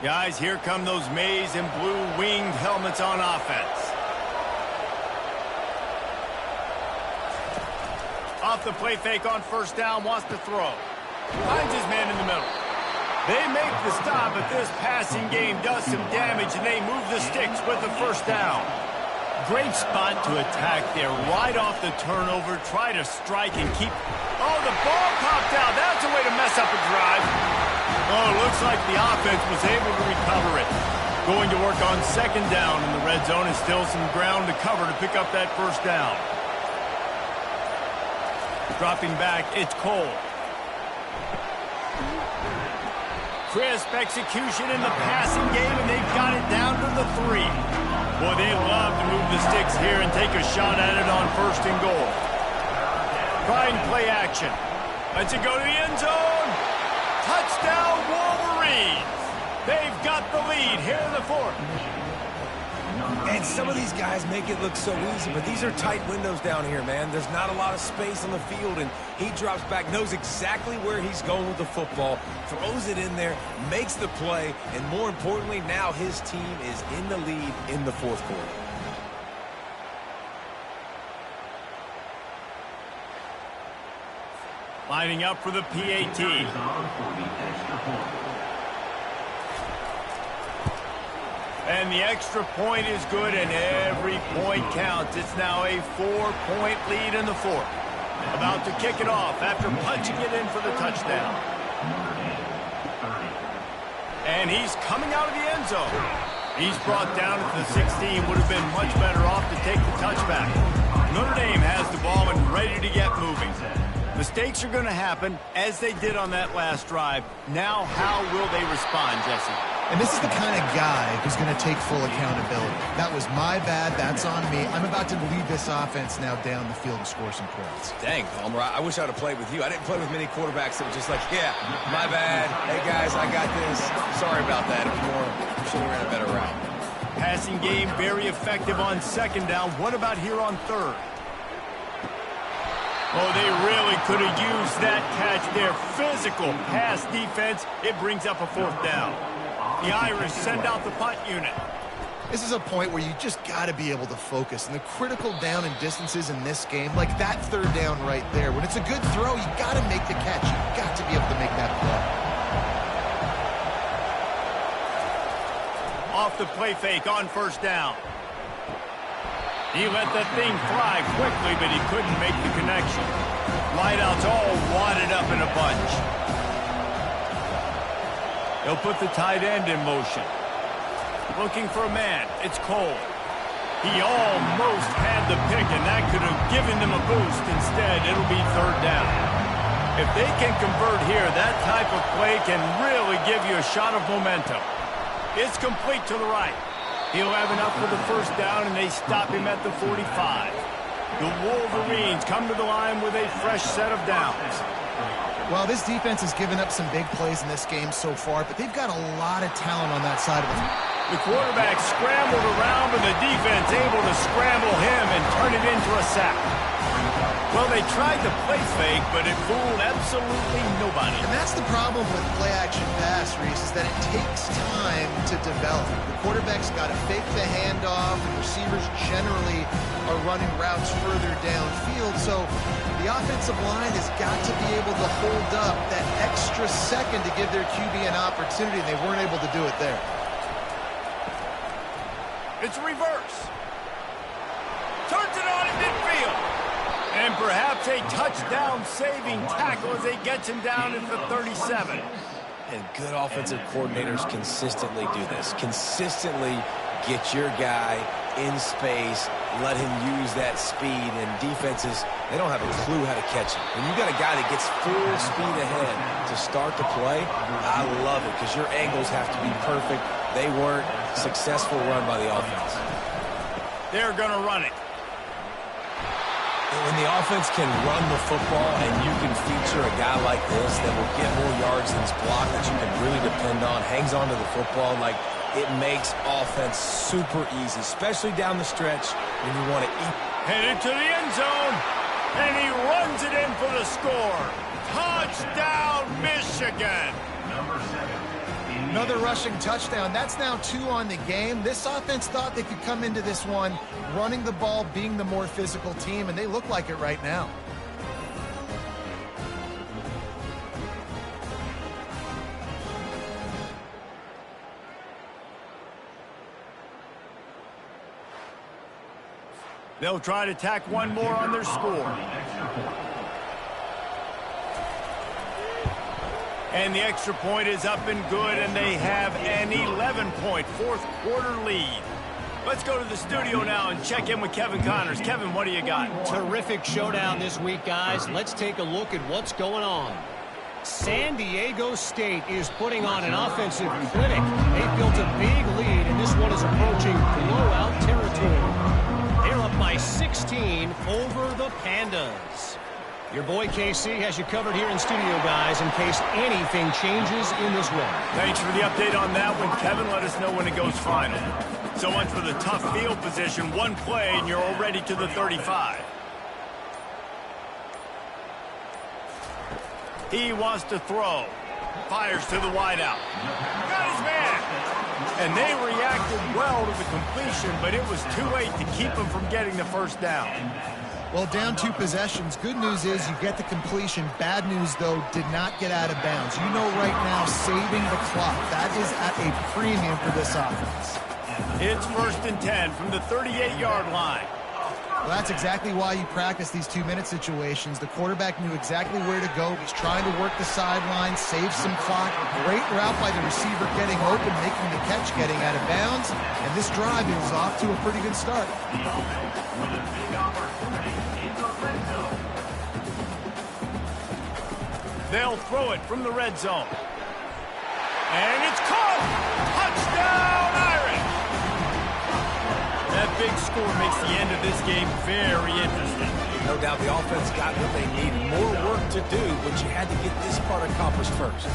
Guys, here come those maize and blue winged helmets on offense. Off the play fake on 1st down, wants to throw. Finds his man in the middle. They make the stop, but this passing game does some damage, and they move the sticks with the 1st down. Great spot to attack there, right off the turnover. Try to strike and keep... Oh, the ball popped out. That's a way to mess up a drive. Oh, it looks like the offense was able to recover it. Going to work on 2nd down in the red zone, and still some ground to cover to pick up that 1st down. Dropping back, it's Cole. Crisp execution in the passing game, and they've got it down to the 3. Boy, they love to move the sticks here and take a shot at it on 1st and goal. Trying play action. Let's it go to the end zone. Touchdown, Wolverines. They've got the lead here in the 4th. And some of these guys make it look so easy, but these are tight windows down here, man. There's not a lot of space on the field, and he drops back, knows exactly where he's going with the football, throws it in there, makes the play, and more importantly, now his team is in the lead in the 4th quarter. Lining up for the PAT. And the extra point is good, and every point counts. It's now a 4-point lead in the fourth. About to kick it off after punching it in for the touchdown. And he's coming out of the end zone. He's brought down at the 16. Would have been much better off to take the touchback. Notre Dame has the ball and ready to get moving. Mistakes are going to happen, as they did on that last drive. Now, how will they respond, Jesse? And this is the kind of guy who's going to take full accountability. That was my bad. That's on me. I'm about to lead this offense now down the field and score some points. Dang, Palmer, I wish I would have played with you. I didn't play with many quarterbacks that were just like, yeah, my bad. Hey, guys, I got this. Sorry about that. If more, should have ran a better route. Passing game very effective on second down. What about here on third? Oh, they really could have used that catch there. Physical pass defense. It brings up a fourth down. The Irish send out the punt unit. This is a point where you just got to be able to focus. And the critical down and distances in this game, like that third down right there, when it's a good throw, you got to make the catch. You got to be able to make that play. Off the play fake on first down. He let that thing fly quickly, but he couldn't make the connection. Wideouts all wadded up in a bunch. They'll put the tight end in motion. Looking for a man. It's Cole. He almost had the pick, and that could have given them a boost. Instead, it'll be third down. If they can convert here, that type of play can really give you a shot of momentum. It's complete to the right. He'll have enough for the first down, and they stop him at the 45. The Wolverines come to the line with a fresh set of downs. Well, this defense has given up some big plays in this game so far, but they've got a lot of talent on that side of it. The quarterback scrambled around, but the defense able to scramble him and turn it into a sack. Well, they tried the play fake, but it fooled absolutely nobody. And that's the problem with play-action pass, Reese, is that it takes time to develop. The quarterback's got to fake the handoff, and receivers generally are running routes further downfield, so the offensive line has got to be able to hold up that extra second to give their QB an opportunity, and they weren't able to do it there. It's reverse. Turns it on in midfield. And perhaps a touchdown-saving tackle as they get him down at the 37. And good offensive coordinators consistently do this. Consistently get your guy in space, let him use that speed, and defenses, they don't have a clue how to catch him. When you got a guy that gets full speed ahead to start the play, I love it because your angles have to be perfect. They weren't. Successful run by the offense. They're going to run it. When the offense can run the football and you can feature a guy like this that will get more yards than his block that you can really depend on, hangs onto the football, like it makes offense super easy, especially down the stretch when you want to eat. Headed to the end zone, and he runs it in for the score. Touchdown, Michigan. Number 7. Another rushing touchdown. That's now 2 on the game. This offense thought they could come into this one running the ball, being the more physical team, and they look like it right now. They'll try to tack one more on their score. And the extra point is up and good, and they have an 11-point fourth-quarter lead. Let's go to the studio now and check in with Kevin Connors. Kevin, what do you got? Terrific showdown this week, guys. Let's take a look at what's going on. San Diego State is putting on an offensive clinic. They've built a big lead, and this one is approaching blowout territory. They're up by 16 over the Pandas. Your boy KC has you covered here in studio, guys, in case anything changes in this one. Thanks for the update on that one, Kevin. Let us know when it goes final. So much for the tough field position. One play, and you're already to the 35. He wants to throw. Fires to the wideout. Got his man. And they reacted well to the completion, but it was too late to keep him from getting the first down. Well, down 2 possessions. Good news is you get the completion. Bad news, though, did not get out of bounds. You know right now, saving the clock. That is at a premium for this offense. It's 1st and 10 from the 38-yard line. Well, that's exactly why you practice these 2-minute situations. The quarterback knew exactly where to go. He's trying to work the sideline, save some clock. Great route by the receiver getting open, making the catch, getting out of bounds. And this drive is off to a pretty good start. They'll throw it from the red zone. And it's caught! Touchdown, Irish! That big score makes the end of this game very interesting. No doubt the offense got what they need. More work to do, but you had to get this part accomplished first.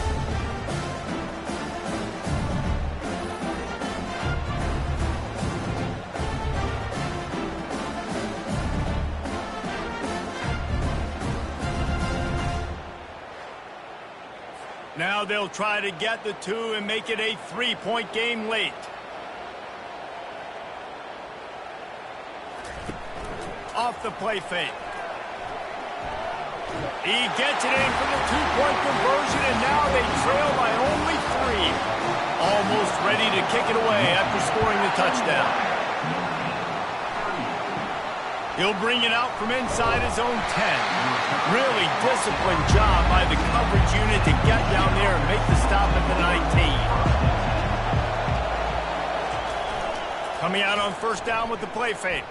Now they'll try to get the 2 and make it a 3-point game late. Off the play fake. He gets it in for the 2-point conversion, and now they trail by only 3. Almost ready to kick it away after scoring the touchdown. He'll bring it out from inside his own 10. Really disciplined job by the coverage unit to get down there and make the stop at the 19. Coming out on 1st down with the play fake.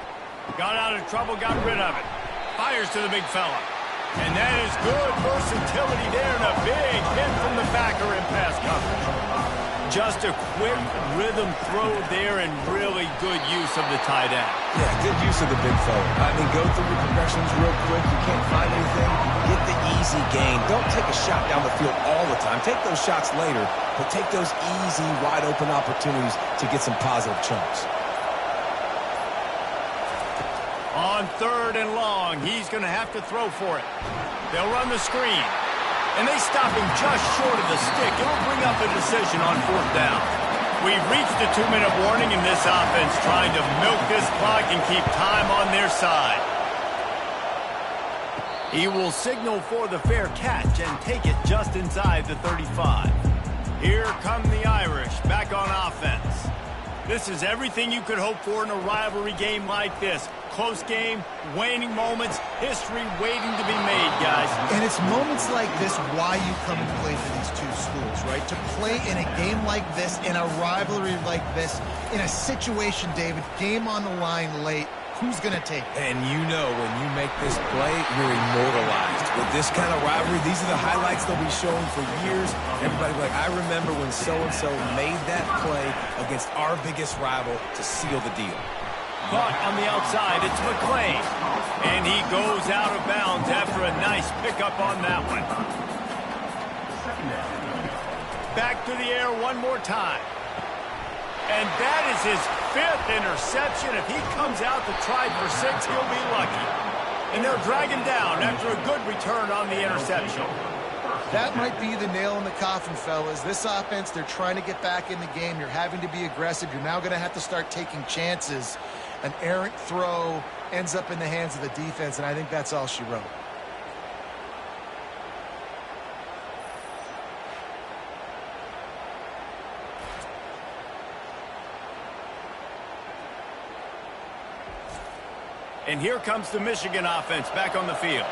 Got out of trouble, got rid of it. Fires to the big fella. And that is good versatility there and a big hit from the backer in pass coverage. Just a quick rhythm throw there and really good use of the tight end. Yeah, good use of the big fella. I mean, go through your progressions real quick. You can't find anything. Get the easy gain. Don't take a shot down the field all the time. Take those shots later, but take those easy, wide-open opportunities to get some positive chunks. On 3rd and long, he's going to have to throw for it. They'll run the screen. And they stop him just short of the stick. It'll bring up a decision on 4th down. We've reached the 2-minute warning in this offense, trying to milk this clock and keep time on their side. He will signal for the fair catch and take it just inside the 35. Here come the Irish back on offense. This is everything you could hope for in a rivalry game like this. Close game, waning moments, history waiting to be made, guys. And it's moments like this why you come and play for these 2 schools, right? To play in a game like this, in a rivalry like this, in a situation, David, game on the line late, who's going to take it? And you know when you make this play, you're immortalized. With this kind of rivalry, these are the highlights they'll be showing for years. Everybody will be like, I remember when so-and-so made that play against our biggest rival to seal the deal. Caught on the outside, it's McClain. And he goes out of bounds after a nice pickup on that one. Back to the air one more time. And that is his 5th interception. If he comes out to try for 6, he'll be lucky. And they'll drag him down after a good return on the interception. That might be the nail in the coffin, fellas. This offense, they're trying to get back in the game. You're having to be aggressive. You're now going to have to start taking chances. An errant throw ends up in the hands of the defense, and I think that's all she wrote. And here comes the Michigan offense back on the field.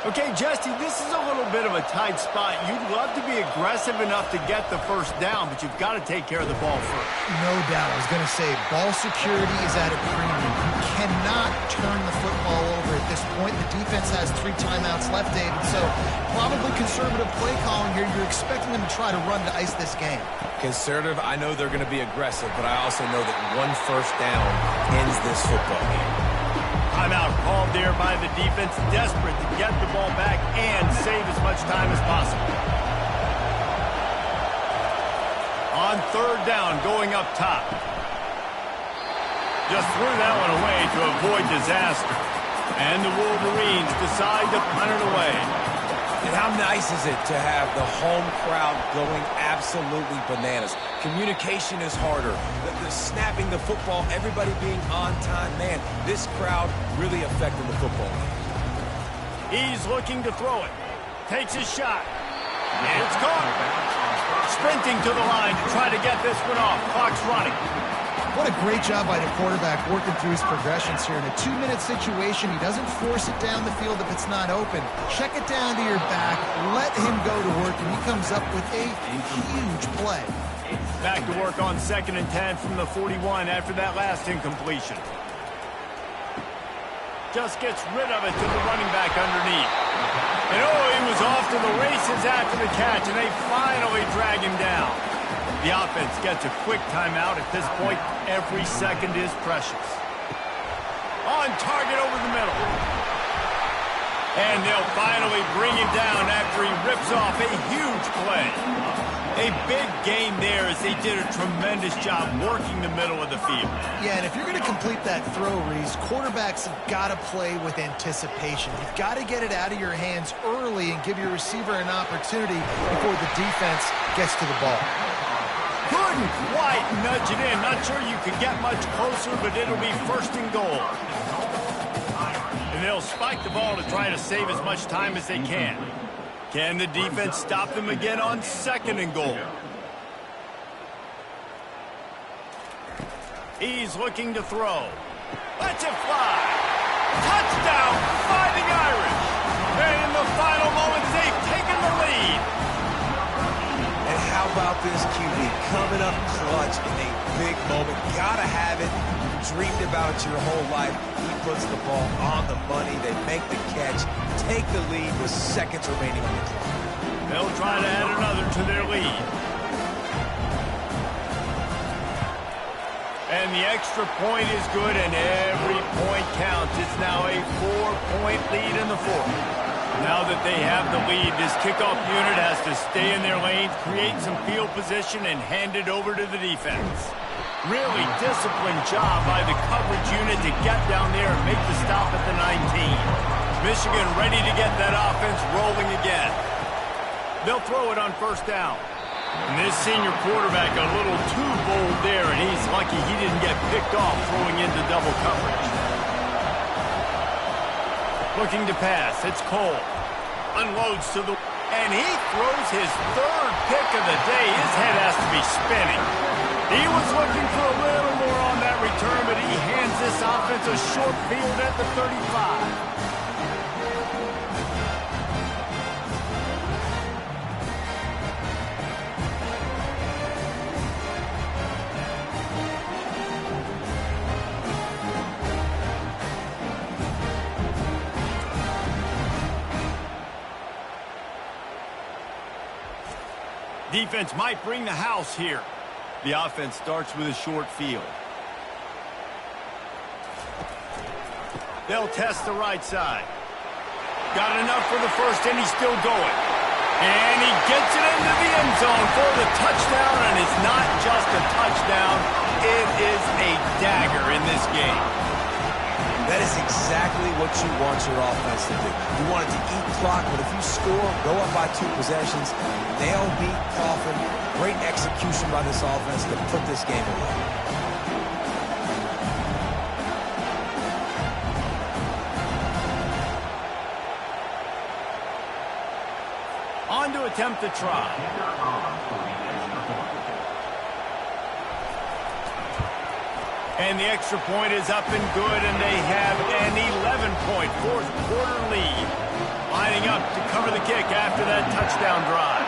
Okay, Jesse, this is a little bit of a tight spot. You'd love to be aggressive enough to get the 1st down, but you've got to take care of the ball first. No doubt. I was going to say, ball security is at a premium. You cannot turn the football over at this point. The defense has 3 timeouts left, David, so probably conservative play calling here. You're expecting them to try to run to ice this game. Conservative, I know they're going to be aggressive, but I also know that 1 first down ends this football game. Timeout called there by the defense, desperate to get the ball back and save as much time as possible. On 3rd down, going up top. Just threw that one away to avoid disaster. And the Wolverines decide to punt it away. And how nice is it to have the home crowd going absolutely bananas? Communication is harder. The snapping the football, everybody being on time. Man, this crowd really affecting the football. He's looking to throw it. Takes his shot. And it's caught. Sprinting to the line to try to get this one off. Clock's running. What a great job by the quarterback working through his progressions here. In a 2-minute situation, he doesn't force it down the field if it's not open. Check it down to your back, let him go to work, and he comes up with a huge play. Back to work on 2nd and 10 from the 41 after that last incompletion. Just gets rid of it to the running back underneath. And he was off to the races after the catch, and they finally drag him down. The offense gets a quick timeout. At this point, every second is precious. On target over the middle. And they'll finally bring him down after he rips off a huge play. A big game there as they did a tremendous job working the middle of the field. Yeah, and if you're going to complete that throw, Reese, quarterbacks have got to play with anticipation. You've got to get it out of your hands early and give your receiver an opportunity before the defense gets to the ball. Couldn't quite nudge it in. Not sure you could get much closer, but it'll be 1st and goal. And they'll spike the ball to try to save as much time as they can. Can the defense stop them again on 2nd and goal? He's looking to throw. Lets it fly. Touchdown, Fighting Irish. And in the final moments, they've taken the lead. And how about this QB coming up clutch in a big moment? Gotta have it. You dreamed about it your whole life. He puts the ball on the money. They make the catch, take the lead with seconds remaining on the clock. They'll try to add another to their lead. And the extra point is good, and every point counts. It's now a 4-point lead in the 4th. Now that they have the lead, this kickoff unit has to stay in their lanes, create some field position, and hand it over to the defense. Really disciplined job by the coverage unit to get down there and make the stop at the 19. Michigan ready to get that offense rolling again. They'll throw it on 1st down. And this senior quarterback a little too bold there, and he's lucky he didn't get picked off throwing into double coverage. Looking to pass. It's Cole. Unloads to the... And he throws his 3rd pick of the day. His head has to be spinning. He was looking for a little more on that return, but he hands this offense a short field at the 35. Defense might bring the house here. The offense starts with a short field. They'll test the right side. Got enough for the 1st, and he's still going. And he gets it into the end zone for the touchdown, and it's not just a touchdown. It is a dagger in this game. That is exactly what you want your offense to do. You want it to eat clock, but if you score, go up by 2 possessions, nail beat Coffin. Great execution by this offense to put this game away. On to attempt the try. And the extra point is up and good, and they have an 11-point 4th-quarter lead. Lining up to cover the kick after that touchdown drive.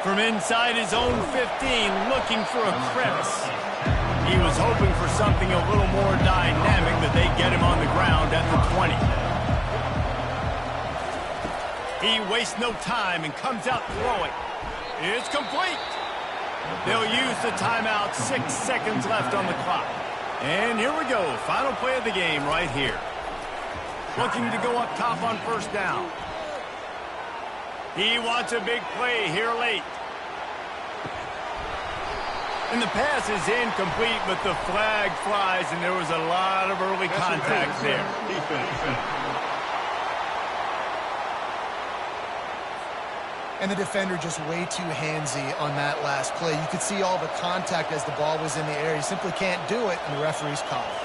From inside his own 15, looking for a crevice. He was hoping for something a little more dynamic, but they get him on the ground at the 20. He wastes no time and comes out throwing. It's complete. They'll use the timeout. 6 seconds left on the clock. And here we go. Final play of the game right here. Looking to go up top on 1st down. He wants a big play here late. And the pass is incomplete, but the flag flies, and there was a lot of early contact there. and the defender just way too handsy on that last play. You could see all the contact as the ball was in the air. He simply can't do it, and the referee's caught it.